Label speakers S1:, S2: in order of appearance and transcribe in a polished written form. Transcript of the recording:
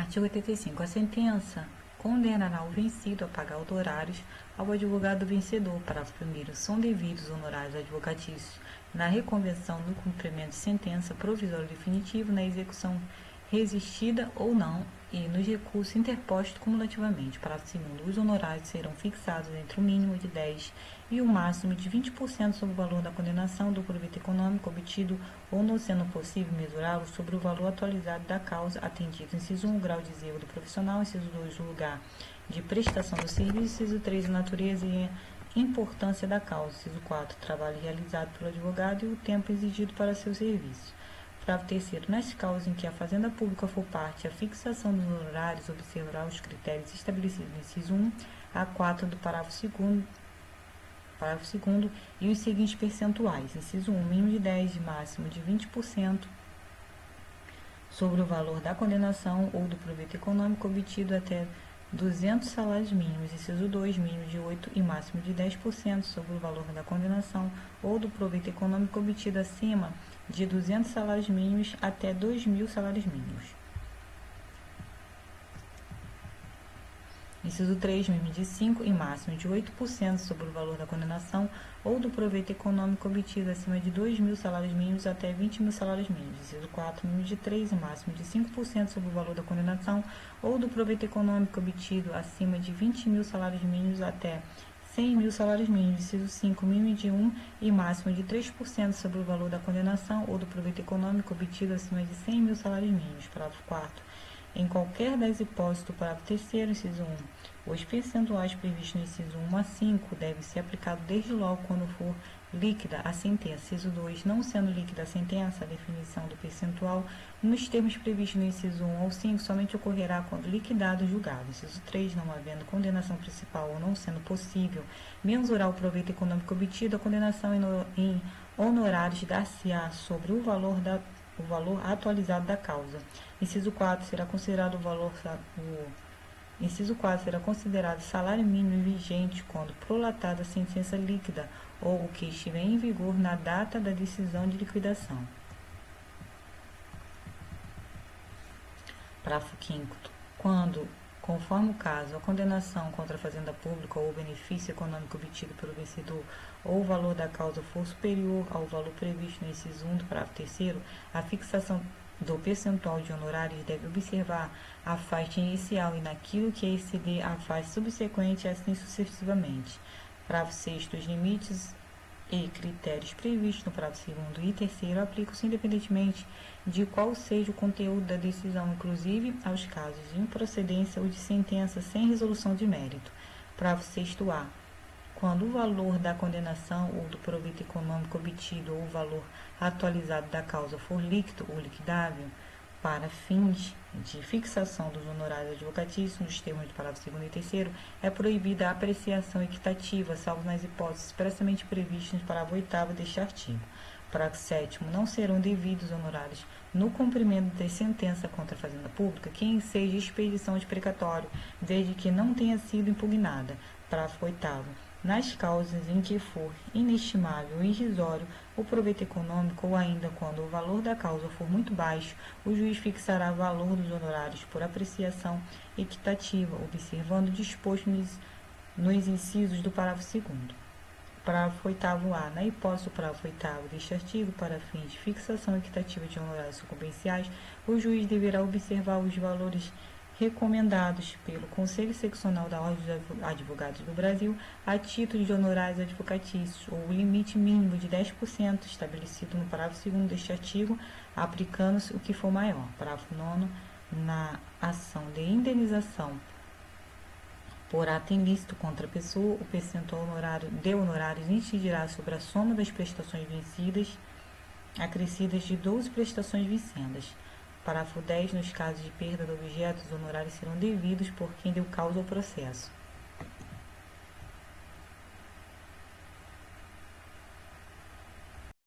S1: Artigo 85. A sentença condenará o vencido a pagar honorários ao advogado vencedor. Parágrafo 1º. São devidos honorários advocatícios na reconvenção, no cumprimento de sentença provisória definitiva, na execução resistida ou não e nos recursos interpostos cumulativamente. Parágrafo 2º. Os honorários serão fixados entre o mínimo de 10% e o máximo de 20% sobre o valor da condenação do proveito econômico obtido ou, não sendo possível mesurá-lo, sobre o valor atualizado da causa atendido. Inciso 1, o grau de zelo do profissional. Inciso 2, o lugar de prestação do serviço. Inciso 3, a natureza e a importância da causa. Inciso 4, o trabalho realizado pelo advogado e o tempo exigido para seu serviço. Parágrafo 3º. Nas causas em que a Fazenda Pública for parte, a fixação dos honorários observará os critérios estabelecidos no inciso 1 a 4 do parágrafo 2º e os seguintes percentuais. Inciso 1, mínimo de 10%, máximo de 20% sobre o valor da condenação ou do proveito econômico obtido até 200 salários mínimos. Inciso 2, mínimo de 8% e máximo de 10% sobre o valor da condenação ou do proveito econômico obtido acima de 200 salários mínimos até 2.000 salários mínimos. Inciso 3, mínimo de 5% e máximo de 8% sobre o valor da condenação ou do proveito econômico obtido acima de 2.000 salários mínimos até 20.000 salários mínimos. Inciso 4, mínimo de 3% e máximo de 5% sobre o valor da condenação ou do proveito econômico obtido acima de 20.000 salários mínimos até 100.000 salários mínimos. Inciso 5, mínimo de 1% e máximo de 3% sobre o valor da condenação ou do proveito econômico obtido acima de 100.000 salários mínimos. Parágrafo 4º. Em qualquer das hipóteses do parágrafo 3º, inciso 1, os percentuais previstos no inciso 1 a 5 devem ser aplicados desde logo quando for líquida a sentença. Inciso 2, não sendo líquida a sentença, a definição do percentual nos termos previstos no inciso 1 ao 5 somente ocorrerá quando liquidado o julgado. Inciso 3, não havendo condenação principal ou não sendo possível mensurar o proveito econômico obtido, a condenação em honorários dar-se-á sobre o valor atualizado da causa. Inciso 4, será considerado Inciso 4, será considerado salário mínimo vigente quando prolatada a sentença líquida ou o que estiver em vigor na data da decisão de liquidação. Parágrafo 5º. Quando, conforme o caso, a condenação contra a Fazenda Pública ou o benefício econômico obtido pelo vencedor ou o valor da causa for superior ao valor previsto no inciso 1 do parágrafo 3º, a fixação do percentual de honorários deve observar a faixa inicial e naquilo que exceder a faixa subsequente, assim sucessivamente. Parágrafo 6º. Os limites e critérios previstos no parágrafo 2º e 3º aplicam-se independentemente de qual seja o conteúdo da decisão, inclusive aos casos de improcedência ou de sentença sem resolução de mérito. Parágrafo 6º-A. Quando o valor da condenação ou do proveito econômico obtido ou o valor atualizado da causa for líquido ou liquidável, para fins de fixação dos honorários advocatícios, nos termos do parágrafo 2º e 3º, é proibida a apreciação equitativa, salvo nas hipóteses expressamente previstas no parágrafo 8º deste artigo. Parágrafo 7º. Não serão devidos honorários no cumprimento da sentença contra a Fazenda Pública que enseje expedição de precatório, desde que não tenha sido impugnada. Parágrafo 8º. Nas causas em que for inestimável ou irrisório o proveito econômico ou ainda quando o valor da causa for muito baixo, o juiz fixará o valor dos honorários por apreciação equitativa, observando o disposto nos incisos do parágrafo 2º. Parágrafo 8º-A. Na hipótese do parágrafo 8º deste artigo, para fins de fixação equitativa de honorários sucumbenciais, o juiz deverá observar os valores recomendados pelo Conselho Seccional da Ordem dos Advogados do Brasil a título de honorários advocatícios, ou o limite mínimo de 10% estabelecido no parágrafo 2º deste artigo, aplicando-se o que for maior. Parágrafo 9º. Na ação de indenização por ato ilícito contra a pessoa, o percentual de honorários incidirá sobre a soma das prestações vencidas, acrescidas de 12 prestações vincendas. Parágrafo 10. Nos casos de perda do objeto, os honorários serão devidos por quem deu causa ao processo.